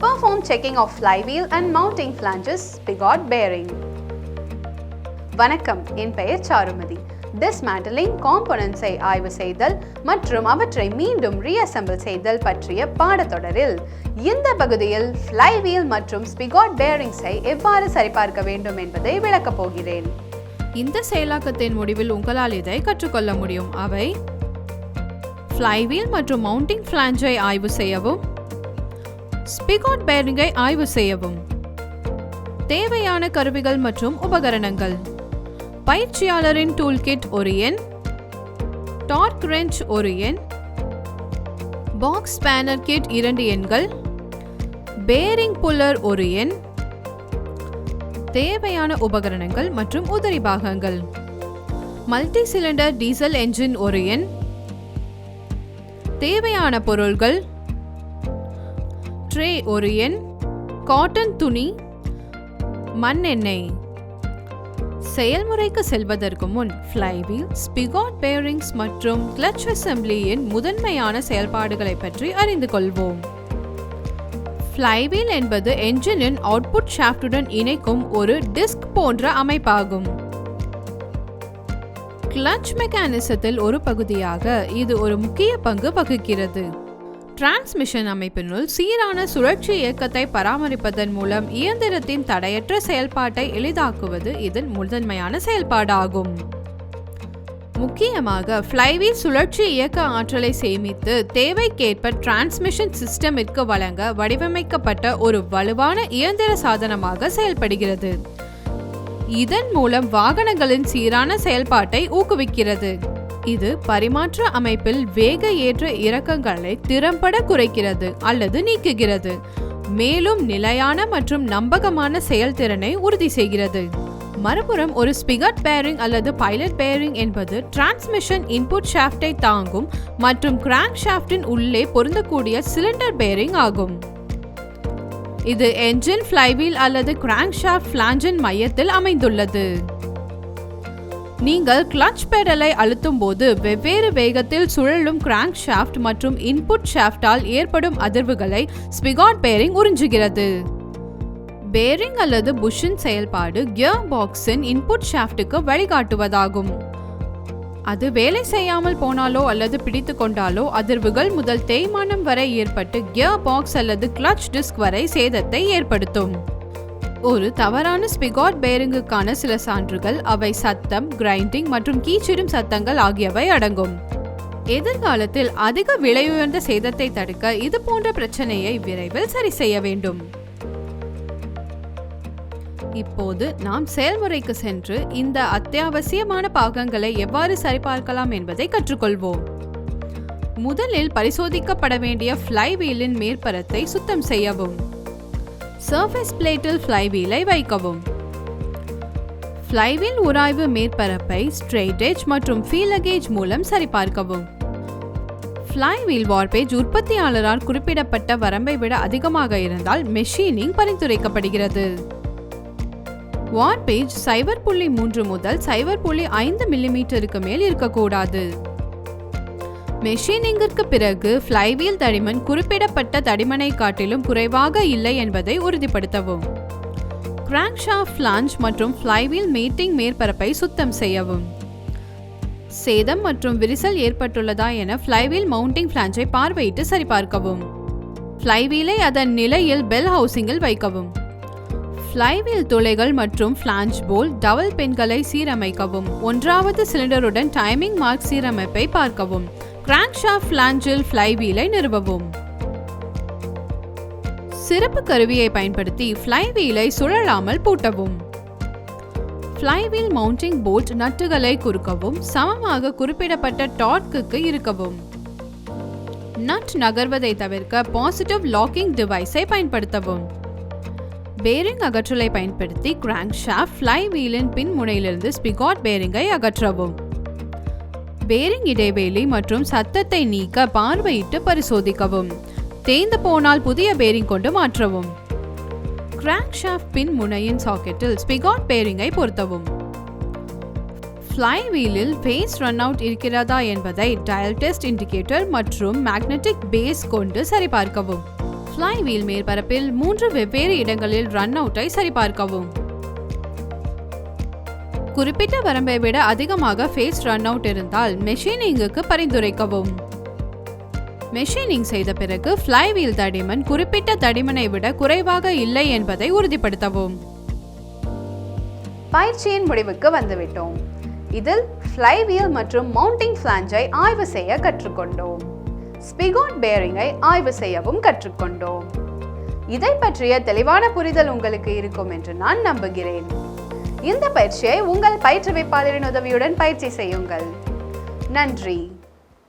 Perform checking of flywheel and mounting flanges, spigot bearing. வணக்கம், என் பெயர் Charumathi. Dismantling components-ஐ ஆய்வு செய்தல் மற்றும் அவற்றை மீண்டும் reassemble செய்தல் பற்றிய பாடத்தொடரில் இந்த பகுதியில் flywheel மற்றும் spigot bearings-ஐ எவ்வாறு சரிபார்க்க வேண்டும் என்பதை விளக்கப் போகிறேன். இந்த செயலாக்கத்தின் முடிவில் உங்களால் இதை கற்றுக்கொள்ள முடியும். அவை flywheel மற்றும் mounting flange-ஐ ஆய்வு செய்யவும், spigot bearing-ஐ ஆய்வு செய்யவும். தேவையான கருவிகள் மற்றும் உபகரணங்கள்: பயிற்சியாளரின் டூல் கிட் ஒரு எண், டார்க் ரெஞ்ச் ஒரு எண், பாக்ஸ் ஸ்பேனர் கிட் 2 எண்கள், பேரிங் புல்லர் ஒரு எண். தேவையான உபகரணங்கள் மற்றும் உதிரி பாகங்கள்: மல்டி சிலிண்டர் டீசல் என்ஜின் ஒரு எண். தேவையான பொருள்கள்: ட்ரே ஒரு எண், காட்டன் துணி, மண்ணெண்ணெய். செயல்முறைக்கு செல்வதற்கு முன் flywheel, spigot bearings மற்றும் clutch assembly-யின் முதன்மையான செயல்பாடுகளை பற்றி அறிந்து கொள்வோம். flywheel என்பது என்ஜினின் அவுட்புட் ஷாஃப்டுடன் இணைக்கும் ஒரு டிஸ்க் போன்ற அமைப்பாகும். கிளட்ச் மெக்கானிசத்தில் ஒரு பகுதியாக இது ஒரு முக்கிய பங்கு வகிக்கிறது. டிரான்ஸ்மிஷன் அமைப்பினுள் சீரான சுழற்சி இயக்கத்தை பராமரிப்பதன் மூலம் இயந்திரத்தின் தடையற்ற செயல்பாட்டை எளிதாக்குவது இதன் முதன்மையான செயல்பாடாகும். முக்கியமாக flywheel சுழற்சி இயக்க ஆற்றலை சேமித்து தேவைக்கேற்ப டிரான்ஸ்மிஷன் சிஸ்டமிற்கு வழங்க வடிவமைக்கப்பட்ட ஒரு வலுவான இயந்திர சாதனமாக செயல்படுகிறது. இதன் மூலம் வாகனங்களின் சீரான செயல்பாட்டை ஊக்குவிக்கிறது. இது பரிமாற்ற அமைப்பில் வேக ஏற்ற இறக்கங்களை திறம்பட குறைக்கிறது அல்லது நீக்குகிறது, மேலும் நிலையான மற்றும் நம்பகமான செயல்திறனை உறுதி செய்கிறது. மறுபுறம் ஒரு ஸ்பிகட் பேரிங் அல்லது பைலட் பேரிங் என்பது டிரான்ஸ்மிஷன் இன்புட் ஷாஃப்டை தாங்கும் மற்றும் கிராங்க் ஷாஃப்டின் உள்ளே பொருந்தக்கூடிய சிலிண்டர் பேரிங் ஆகும். இது என்ஜின், flywheel அல்லது கிராங்க் ஷாஃப்ட் ஃபிளாஞ்சின் மையத்தில் அமைந்துள்ளது. நீங்கள் கிளட்ச் பெடலை அழுத்தும் போது வெவ்வேறு வேகத்தில் சுழலும் கிராங்க் ஷாஃப்ட் மற்றும் இன்புட் ஷாஃப்டால் ஏற்படும் அதிர்வுகளை ஸ்பிகாட் பேரிங் உறிஞ்சுகிறது. பேரிங் அல்லது புஷ்ஷின் செயல்பாடு கியர் பாக்ஸின் இன்புட் ஷாஃப்டுக்கு வழிகாட்டுவதாகும். அது வேலை செய்யாமல் போனாலோ அல்லது பிடித்து கொண்டாலோ அதிர்வுகள் முதல் தேய்மானம் வரை ஏற்பட்டு கியர் பாக்ஸ் அல்லது கிளட்ச் டிஸ்க் வரை சேதத்தை ஏற்படுத்தும். ஒரு தவறான ஸ்பிகாட் பேரிங்குக்கான சில சான்றுகள் அவை சத்தம், கிரைண்டிங் மற்றும் கீச்சிடும் சத்தங்கள் ஆகியவை அடங்கும். எதிர்காலத்தில் அதிக விலையுயர்ந்த சேதத்தை தடுக்க இது போன்ற பிரச்சனையை விரைவில் சரி செய்ய வேண்டும். இப்போது நாம் செயல்முறைக்கு சென்று இந்த அத்தியாவசியமான பாகங்களை எவ்வாறு சரிபார்க்கலாம் என்பதை கற்றுக்கொள்வோம். முதலில் பரிசோதிக்கப்பட வேண்டிய flywheel-இன் மேற்பரத்தை சுத்தம் செய்யவும். சர்ஃபேஸ் பிளேட்டில் flywheel-ஐ வைக்கவும். flywheel உராய்வு மேற்பரப்பை ஸ்ட்ரெயிட் எட்ஜ் மற்றும் ஃபீலர் கேஜ் மூலம் சரிபார்க்கவும். flywheel வார்பேஜ் உற்பத்தியாளரால் குறிப்பிடப்பட்ட வரம்பை விட அதிகமாக இருந்தால் மெஷினிங் பரிந்துரைக்கப்படுகிறது. வார்பேஜ் 0.3 முதல் 0.5 மில்லிமீட்டருக்கு மேல் இருக்கக்கூடாது. மெஷினிங்கிற்கு பிறகு flywheel தடிமன் குறிப்பிடப்பட்ட தடிமனை காட்டிலும் குறைவாக இல்லை என்பதை உறுதிப்படுத்தவும். கிராங்க் ஷாஃப்ட் ஃபிளாஞ்ச் மற்றும் flywheel மேட்டிங் மேற்பரப்பை சுத்தம் செய்யவும். சேதம் மற்றும் விரிசல் ஏற்பட்டுள்ளதா என flywheel மவுண்டிங் ஃபிளாஞ்சை பார்வையிட்டு சரிபார்க்கவும். flywheel-ஐ அதன் நிலையில் பெல் ஹவுசிங்கில் வைக்கவும். flywheel துளைகள் மற்றும் ஃபிளாஞ்ச் போல் டவல் பின்களை சீரமைக்கவும். 1வது சிலிண்டருடன் டைமிங் மார்க் சீரமைப்பை பார்க்கவும். கிராங்க் ஷாஃப்ட் ஃபிளாஞ்சில் flywheel-ஐ நிறுவவும். சிறப்பு கருவியை பயன்படுத்தி flywheel-ஐ சுழலாமல் பூட்டவும். flywheel மவுண்டிங் போல்ட் நட்டுகளை குறுக்கவும். சமமாக குறிப்பிடப்பட்ட டார்க்குக்கு இருக்கவும். நட் நகர்வதை தவிர்க்க பாசிட்டிவ் லாக்கிங் டிவைஸை பயன்படுத்தவும். பேரிங் அகற்றலை பயன்படுத்தி கிராங்க் ஷாஃப்ட் flywheel-இன் பின் முனையிலிருந்து ஸ்பிகாட் பேரிங்கை அகற்றவும். பேரிங் இடைவெளி மற்றும் சத்தத்தை நீக்க பார்வையிட்டு பரிசோதிக்கவும். தேய்ந்து போனால் புதிய பேரிங் கொண்டு மாற்றவும். கிராங்க் ஷாஃப்ட் பின் முனையின் சாக்கெட்டில் ஸ்பிகாட் பேரிங்கை பொருத்தவும். flywheel-இல் phase run out இருக்கிறதா என்பதை dial test indicator மற்றும் magnetic base கொண்டு சரிபார்க்கவும். ஃப்ளைவீல் மேற்பரப்பில் 3 வெவ்வேறு இடங்களில் ரன் அவுட்டை சரிபார்க்கவும். குறிப்பிட்ட வரம்பை விட அதிகமாக ஃபேஸ் ரன் அவுட் இருந்தால் மெஷினிங்குக்கு பரிந்துரைக்கவும். மெஷினிங் செய்த பிறகு ஃப்ளைவீல் தடிமன் குறிப்பிட்ட தடிமனை விட குறைவாக இல்லை என்பதை உறுதிப்படுத்தவும். பயிற்சியின் முடிவுக்கு வந்துவிட்டோம். இதில் ஃப்ளைவீல் மற்றும் மவுண்டிங் ஃபிளாஞ்சை ஆய்வு செய்ய கற்றுக்கொண்டோம். ஸ்பிகோட் பேரிங்கை ஆய்வு செய்யவும் கற்றுக்கொண்டோம். இதை பற்றிய தெளிவான புரிதல் உங்களுக்கு இருக்கும் என்று நான் நம்புகிறேன். இந்த பயிற்சியை உங்கள் பயிற்றுவிப்பாளரின் உதவியுடன் பயிற்சி செய்யுங்கள். நன்றி.